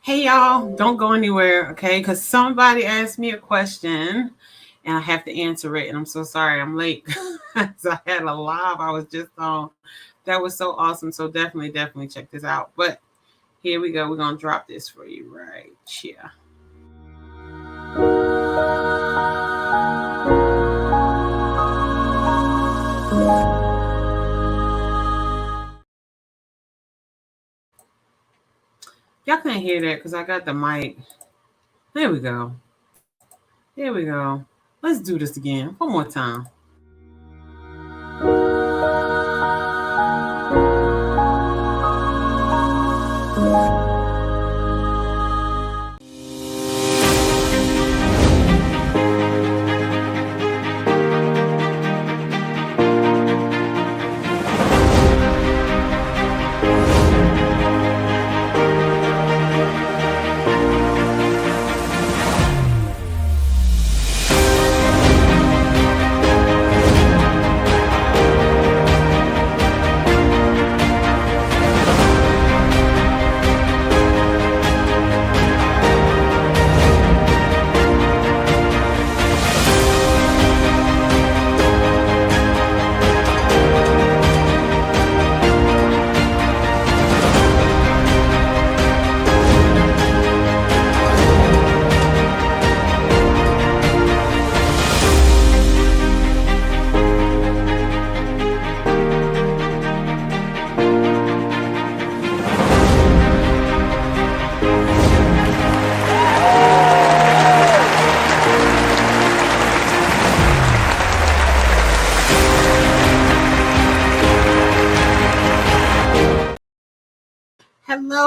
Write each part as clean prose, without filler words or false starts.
Hey y'all, don't go anywhere, okay? Because somebody asked me a question and I have to answer it. And I'm so sorry I'm late. So I had a live I was just on. That was so awesome. So definitely check this out. But here we go. We're going to drop this for you right here. Y'all can't hear that because I got the mic. There we go. There we go. Let's do this again. One more time.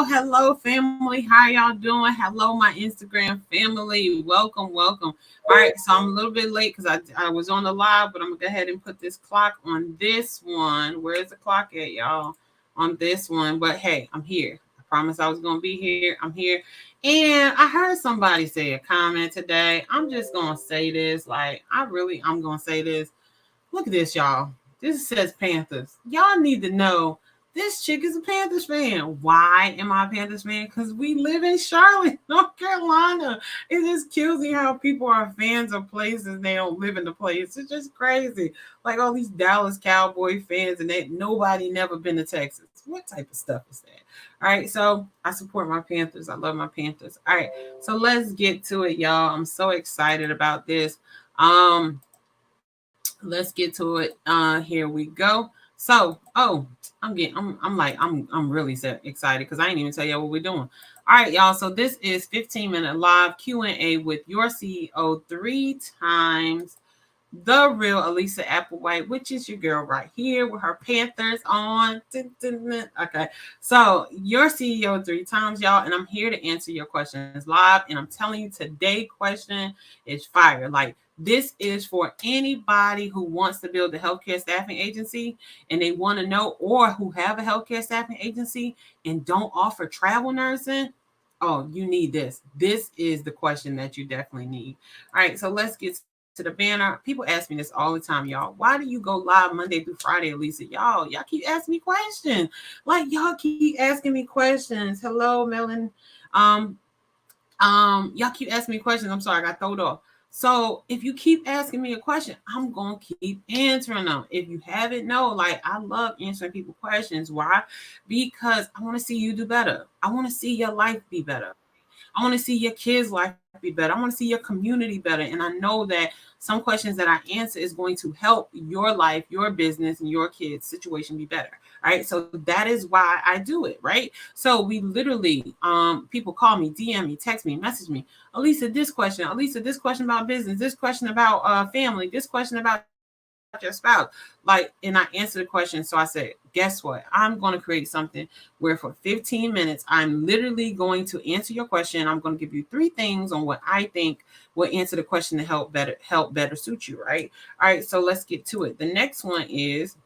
Hello, family. How y'all doing? Hello, my Instagram family. Welcome. All right, so I'm a little bit late because I was on the live, but I'm gonna go ahead and put this clock on this one. Where's the clock at, y'all? On this one. But hey, I'm here. I promised I was gonna be here. I'm here. And I heard somebody say a comment today. I'm just gonna say this. I'm gonna say this. Look at this, y'all. This says Panthers. Y'all need to know this chick is a Panthers fan. Why am I a Panthers fan? Because we live in Charlotte, North Carolina. It just kills me how people are fans of places they don't live in the place. It's just crazy. Like all these Dallas Cowboy fans and nobody never been to Texas. What type of stuff is that? All right, so I support my Panthers. I love my Panthers. All right, so let's get to it, y'all. I'm so excited about this. Let's get to it. Here we go. So, I'm really excited because I ain't even tell y'all what we're doing. All right, y'all. So this is 15-minute live Q&A with your CEO 3 times the real Alisa Applewhite, which is your girl right here with her Panthers on. Okay, so your CEO 3 times, y'all, and I'm here to answer your questions live. And I'm telling you, today's question is fire. Like, this is for anybody who wants to build a healthcare staffing agency and they want to know, or who have a healthcare staffing agency and don't offer travel nursing. Oh, you need this. This is the question that you definitely need. All right, so let's get to the banner. People ask me this all the time, y'all. Why do you go live Monday through Friday, Alisa? Y'all keep asking me questions. Like, y'all keep asking me questions. Hello, Melon. Um, y'all keep asking me questions. I'm sorry, I got thrown off. So if you keep asking me a question, I'm gonna keep answering them. If you haven't, know, like, I love answering people questions. Why? Because I want to see you do better. I want to see your life be better. I want to see your kids' life be better. I want to see your community better. And I know that some questions that I answer is going to help your life, your business, and your kids' situation be better. All right. So that is why I do it. Right. So we literally, people call me, DM me, text me, message me. Alisa, this question about business, this question about family, this question about your spouse. Like, and I answer the question. So I said, guess what? I'm going to create something where for 15 minutes, I'm literally going to answer your question. I'm going to give you 3 things on what I think will answer the question to help better suit you. Right. All right. So let's get to it. The next one is,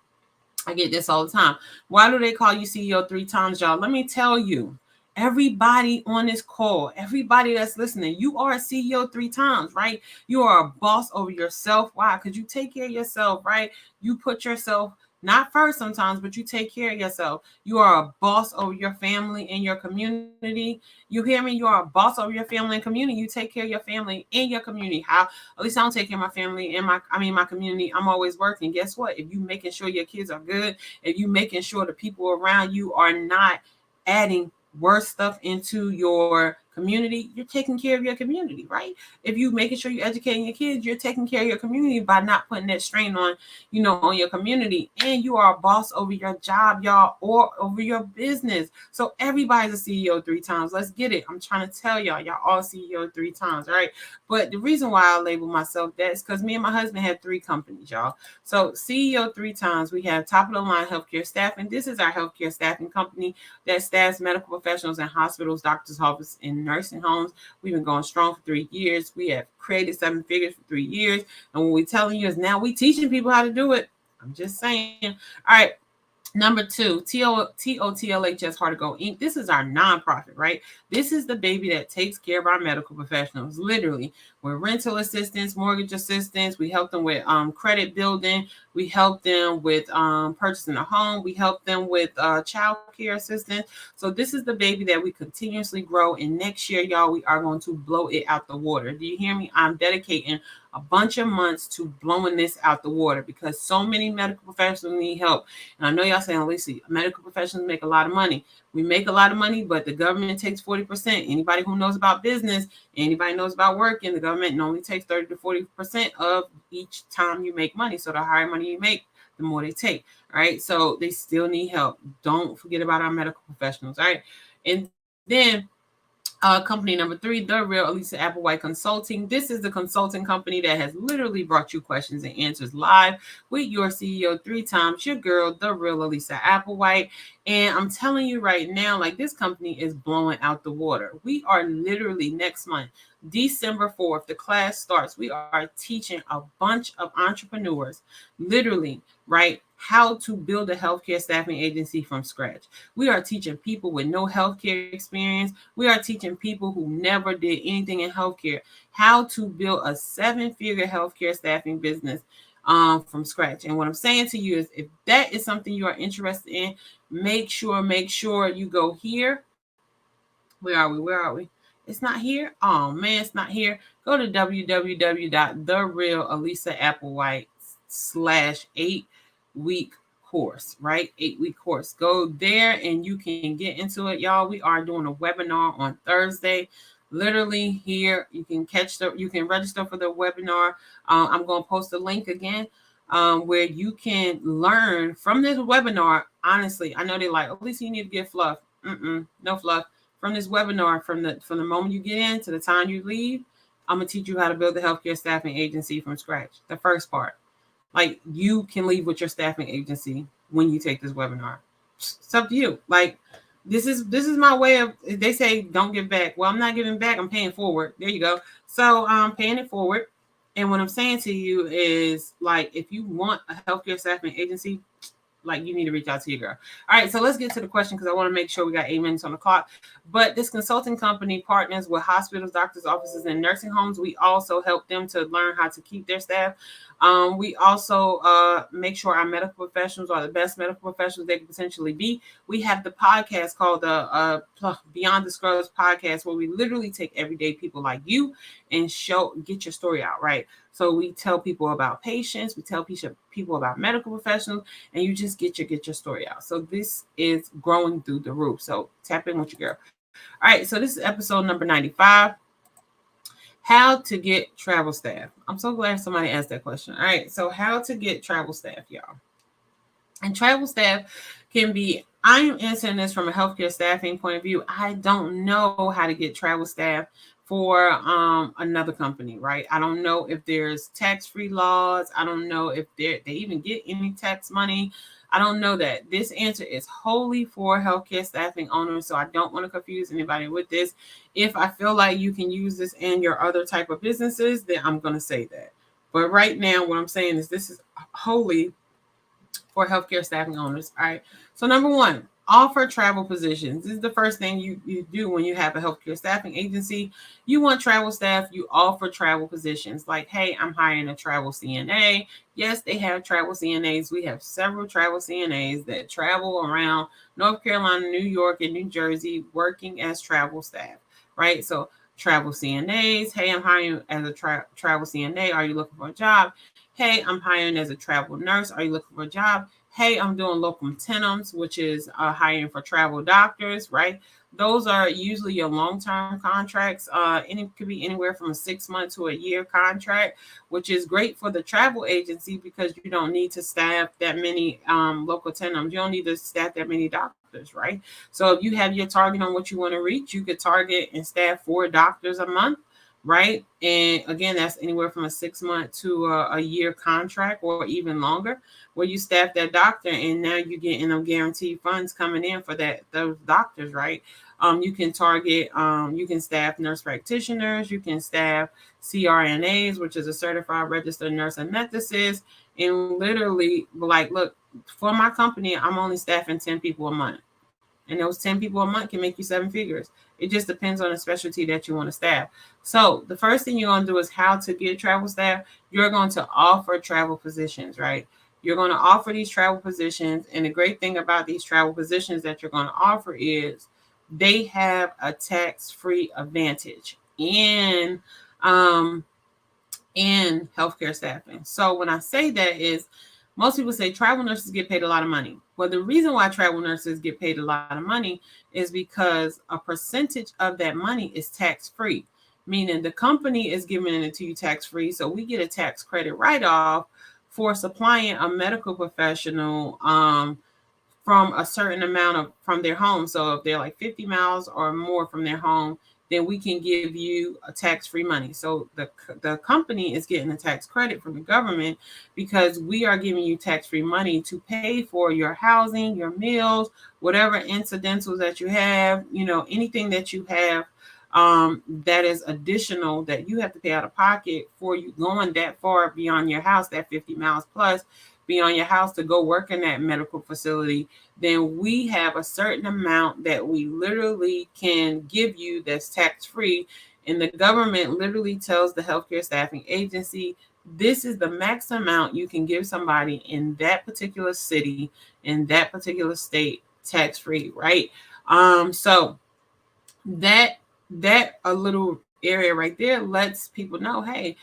I get this all the time. Why do they call you CEO 3 times, y'all? Let me tell you. Everybody on this call, everybody that's listening, you are a CEO 3 times, right? You are a boss over yourself. Why? Because you take care of yourself, right? You put yourself Not first sometimes, but you take care of yourself. You are a boss over your family and your community. You hear me? You are a boss over your family and community. You take care of your family and your community. How? At least I don't take care of my family and my community. I'm always working. Guess what? If you making sure your kids are good, if you making sure the people around you are not adding worse stuff into your community, you're taking care of your community, right? If you making sure you're educating your kids, you're taking care of your community by not putting that strain on, on your community. And you are a boss over your job, y'all, or over your business. So everybody's a CEO 3 times. Let's get it. I'm trying to tell y'all all CEO 3 times, right? But the reason why I label myself that is because me and my husband have 3 companies, y'all. So CEO 3 times, we have top of the line healthcare staffing. This is our healthcare staffing company that staffs medical professionals in hospitals, doctors' offices, and nursing homes. We've been going strong for 3 years. We have created 7 figures for 3 years. And what we're telling you is now we teaching people how to do it. I'm just saying. All right. Number 2, TOTLHS Heart to Go Inc. This is our nonprofit, right? This is the baby that takes care of our medical professionals, literally. With rental assistance, mortgage assistance. We help them with credit building. We help them with purchasing a home. We help them with child care assistance. So this is the baby that we continuously grow. And next year, y'all, we are going to blow it out the water. Do you hear me? I'm dedicating a bunch of months to blowing this out the water because so many medical professionals need help. And I know y'all saying, Alisa, medical professionals make a lot of money. We make a lot of money, but the government takes 40%. Anybody who knows about business, anybody knows about working, the government normally takes 30 to 40% of each time you make money. So the higher money you make, the more they take. All right. So they still need help. Don't forget about our medical professionals. All right. And then company number 3, The Real Alisa Applewhite Consulting. This is the consulting company that has literally brought you questions and answers live with your CEO 3 times, your girl, The Real Alisa Applewhite. And I'm telling you right now, like this company is blowing out the water. We are literally next month, December 4th, the class starts. We are teaching a bunch of entrepreneurs, literally, right, how to build a healthcare staffing agency from scratch. We are teaching people with no healthcare experience. We are teaching people who never did anything in healthcare how to build a 7-figure healthcare staffing business from scratch. And what I'm saying to you is if that is something you are interested in, make sure you go here. Where are we? It's not here. Oh man, it's not here. Go to www.therealalisaapplewhite/8-week course, right? 8-week course. Go there and you can get into it, y'all. We are doing a webinar on Thursday. Literally here, you can register for the webinar. I'm going to post a link again where you can learn from this webinar. Honestly, I know they're like, at least you need to get fluff. No fluff. From this webinar, from the moment you get in to the time you leave, I'm going to teach you how to build a healthcare staffing agency from scratch. The first part. Like, you can leave with your staffing agency when you take this webinar. It's up to you. Like, this is my way of, they say don't give back. Well, I'm not giving back. I'm paying forward. There you go. So I'm paying it forward. And what I'm saying to you is, like, if you want a healthcare staffing agency, like, you need to reach out to your girl. All right, so let's get to the question because I want to make sure we got 8 minutes on the clock. But this consulting company partners with hospitals, doctors' offices, and nursing homes. We also help them to learn how to keep their staff. We also make sure our medical professionals are the best medical professionals they can potentially be. We have the podcast called the Beyond the Scrubs podcast, where we literally take everyday people like you and get your story out, right? So we tell people about patients, we tell people about medical professionals, and you just get your story out. So this is growing through the roof. So tap in with your girl. All right, so this is episode number 95. How to get travel staff. I'm so glad somebody asked that question. All right, so how to get travel staff, y'all. And travel staff can be, I am answering this from a healthcare staffing point of view. I don't know how to get travel staff for another company, right? I don't know if there's tax-free laws. I don't know if they even get any tax money. I don't know that. This answer is wholly for healthcare staffing owners, so I don't want to confuse anybody with this. If I feel like you can use this in your other type of businesses, then I'm going to say that. But right now, what I'm saying is this is wholly for healthcare staffing owners. All right. So number 1, offer travel positions. This is the first thing you do when you have a healthcare staffing agency. You want travel staff, you offer travel positions. Like, hey, I'm hiring a travel CNA. Yes, they have travel CNAs. We have several travel CNAs that travel around North Carolina, New York, and New Jersey working as travel staff, right? So travel CNAs, hey, I'm hiring as a travel CNA. Are you looking for a job? Hey, I'm hiring as a travel nurse. Are you looking for a job? Hey, I'm doing locum tenens, which is hiring for travel doctors, right? Those are usually your long-term contracts. Any could be anywhere from a 6-month to a year contract, which is great for the travel agency because you don't need to staff that many local tenens. You don't need to staff that many doctors, right? So if you have your target on what you want to reach, you could target and staff 4 doctors a month, right? And again, that's anywhere from a 6-month to a year contract or even longer, where you staff that doctor and now you're getting them guaranteed funds coming in for those doctors, right? You can target, you can staff nurse practitioners, you can staff CRNAs, which is a certified registered nurse anesthetist, and literally like, look, for my company, I'm only staffing 10 people a month. And those 10 people a month can make you 7 figures. It just depends on the specialty that you want to staff. So the first thing you're going to do is how to get travel staff. You're going to offer travel positions, right? You're going to offer these travel positions. And the great thing about these travel positions that you're going to offer is they have a tax-free advantage in healthcare staffing. So when I say that is, most people say travel nurses get paid a lot of money. Well, the reason why travel nurses get paid a lot of money is because a percentage of that money is tax-free, meaning the company is giving it to you tax-free. So we get a tax credit write-off for supplying a medical professional from a certain amount from their home. So if they're like 50 miles or more from their home, then we can give you a tax-free money. So the company is getting a tax credit from the government because we are giving you tax-free money to pay for your housing, your meals, whatever incidentals that you have, anything that you have that is additional that you have to pay out of pocket for you going that far beyond your house, that 50 miles plus beyond your house to go work in that medical facility. Then we have a certain amount that we literally can give you that's tax-free. And the government literally tells the healthcare staffing agency, this is the max amount you can give somebody in that particular city, in that particular state, tax-free, right? So that a little area right there lets people know, hey,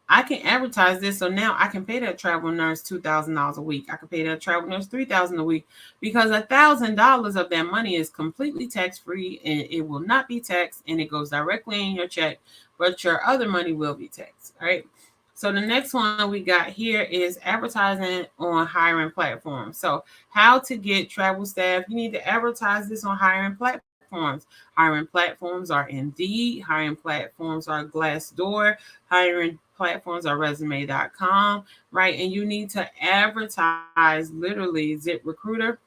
I can advertise this, so now I can pay that travel nurse $2,000 a week. I can pay that travel nurse $3,000 a week because $1,000 of that money is completely tax-free and it will not be taxed and it goes directly in your check, but your other money will be taxed, right? So the next one we got here is advertising on hiring platforms. So how to get travel staff, you need to advertise this on hiring platforms. Hiring platforms are Indeed, hiring platforms are Glassdoor, hiring platforms are resume.com, right? And you need to advertise literally ZipRecruiter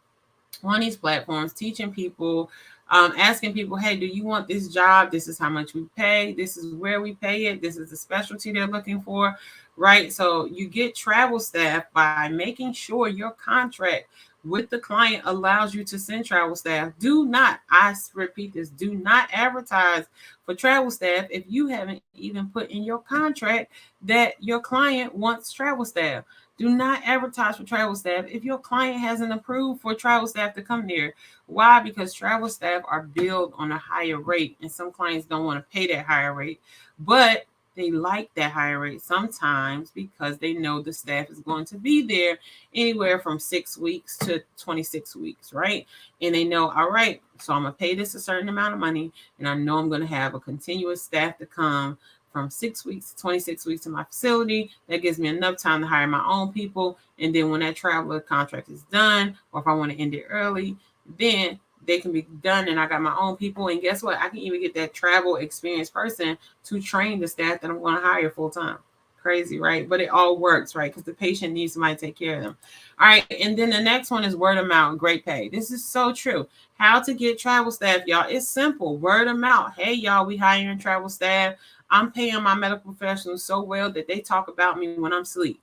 on these platforms, teaching people, asking people, hey, do you want this job? This is how much we pay. This is where we pay it. This is the specialty they're looking for, right? So you get travel staff by making sure your contract with the client allows you to send travel staff. Do not, I repeat this, do not advertise for travel staff if you haven't even put in your contract that your client wants travel staff. Do not advertise for travel staff if your client hasn't approved for travel staff to come there. Why? Because travel staff are billed on a higher rate, and some clients don't want to pay that higher rate, but they like that higher rate sometimes because they know the staff is going to be there anywhere from 6 weeks to 26 weeks, right? And they know, all right, so I'm going to pay this a certain amount of money, and I know I'm going to have a continuous staff to come from 6 weeks to 26 weeks to my facility. That gives me enough time to hire my own people. And then when that traveler contract is done, or if I want to end it early, then they can be done and I got my own people. And guess what? I can even get that travel experienced person to train the staff that I'm going to hire full time. Crazy, right? But it all works, right? Because the patient needs somebody to take care of them. All right. And then the next one is word of mouth, great pay. This is so true. How to get travel staff, y'all. It's simple. Word of mouth. Hey, y'all, we hiring travel staff. I'm paying my medical professionals so well that they talk about me when I'm asleep.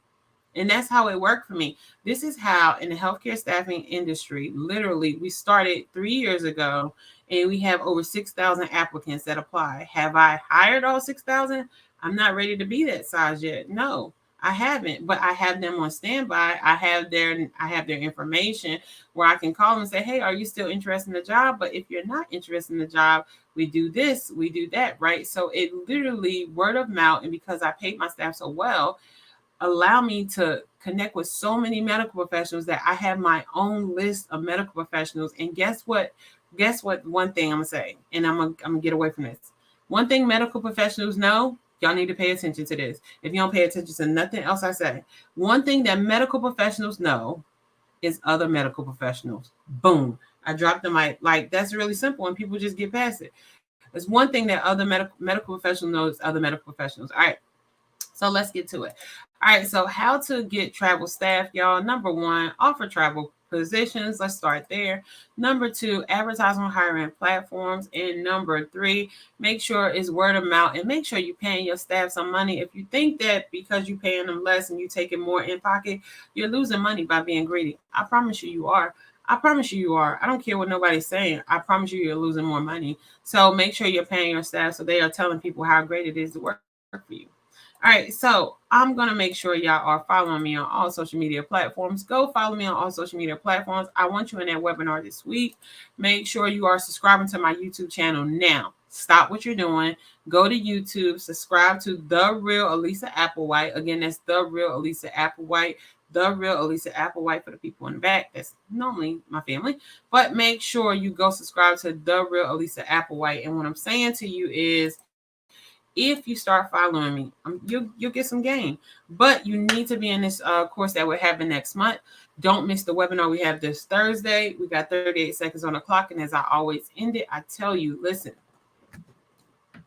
And that's how it worked for me. This is how in the healthcare staffing industry, literally, we started 3 years ago and we have over 6,000 applicants that apply. Have I hired all 6,000? I'm not ready to be that size yet. No, I haven't, but I have them on standby. I have their information where I can call them and say, hey, are you still interested in the job? But if you're not interested in the job, we do this, we do that, right? So it literally word of mouth, and because I paid my staff so well, allow me to connect with so many medical professionals that I have my own list of medical professionals. And guess what? One thing I'm gonna say, and I'm gonna get away from this. One thing medical professionals know, y'all need to pay attention to this. If you don't pay attention to nothing else I say, one thing that medical professionals know is other medical professionals. Boom. I dropped the mic. Like, that's really simple, and people just get past it. There's one thing that other medical professionals know is other medical professionals. All right. So let's get to it. All right. So how to get travel staff, y'all. Number 1, offer travel positions. Let's start there. Number 2, advertise on hiring platforms. And number 3, make sure it's word of mouth, and make sure you're paying your staff some money. If you think that because you're paying them less and you're taking more in pocket, you're losing money by being greedy. I promise you, you are. I promise you are. I don't care what nobody's saying. I promise you, you're losing more money. So make sure you're paying your staff so they are telling people how great it is to work for you. All right, so I'm going to make sure y'all are following me on all social media platforms. Go follow me on all social media platforms. I want you in that webinar this week. Make sure you are subscribing to my YouTube channel now. Stop what you're doing. Go to YouTube. Subscribe to The Real Alisa Applewhite. Again, that's The Real Alisa Applewhite. The Real Alisa Applewhite for the people in the back. That's normally my family. But make sure you go subscribe to The Real Alisa Applewhite. And what I'm saying to you is, if you start following me, you'll get some gain. But you need to be in this course that will happen next month. Don't miss the webinar we have this Thursday. We got 38 seconds on the clock. And as I always end it, I tell you, listen,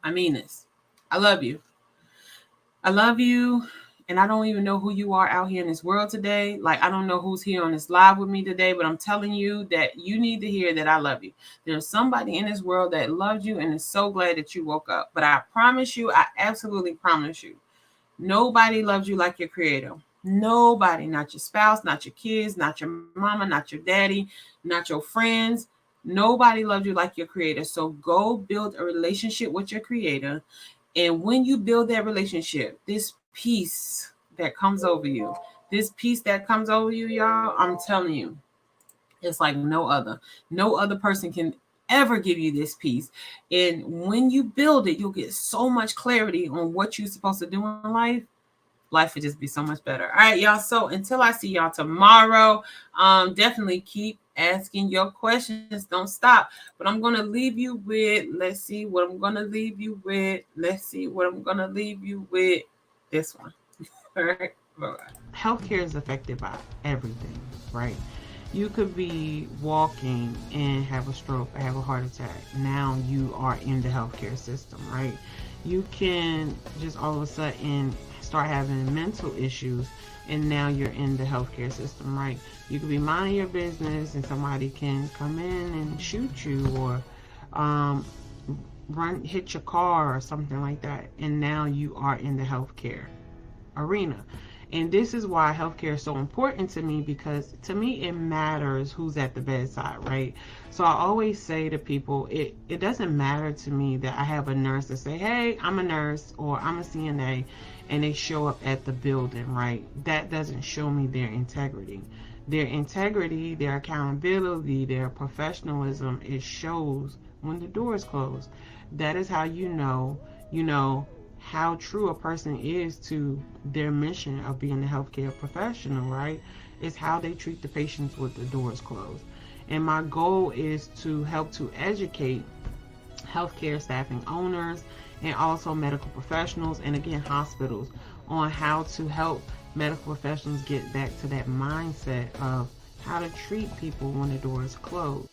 I mean this. I love you. I love you. And I don't even know who you are out here in this world today. Like, I don't know who's here on this live with me today, but I'm telling you that you need to hear that I love you. There's somebody in this world that loves you and is so glad that you woke up. But I promise you, I absolutely promise you, nobody loves you like your creator. Nobody, not your spouse, not your kids, not your mama, not your daddy, not your friends. Nobody loves you like your creator. So go build a relationship with your creator. And when you build that relationship, this peace that comes over you, y'all, I'm telling you, it's like no other person can ever give you this peace. And when you build it, you'll get so much clarity on what you're supposed to do in life would just be so much better. All right, y'all. So until I see y'all tomorrow, definitely keep asking your questions. Don't stop. But I'm going to leave you with, let's see what I'm going to leave you with this one. All right. Bye-bye. Healthcare is affected by everything, right? You could be walking and have a stroke or have a heart attack. Now you are in the healthcare system, right? You can just all of a sudden start having mental issues, and now you're in the healthcare system, right? You could be minding your business and somebody can come in and shoot you, or hit your car or something like that, and now you are in the healthcare arena. And this is why healthcare is so important to me, because to me it matters who's at the bedside, right? So I always say to people, it doesn't matter to me that I have a nurse that say, hey, I'm a nurse or I'm a CNA, and they show up at the building, right? That doesn't show me their integrity. Their integrity, their accountability, their professionalism, it shows when the door is closed. That is how you know how true a person is to their mission of being a healthcare professional, right? It's how they treat the patients with the doors closed. And my goal is to help to educate healthcare staffing owners and also medical professionals, and again hospitals, on how to help medical professionals get back to that mindset of how to treat people when the door is closed.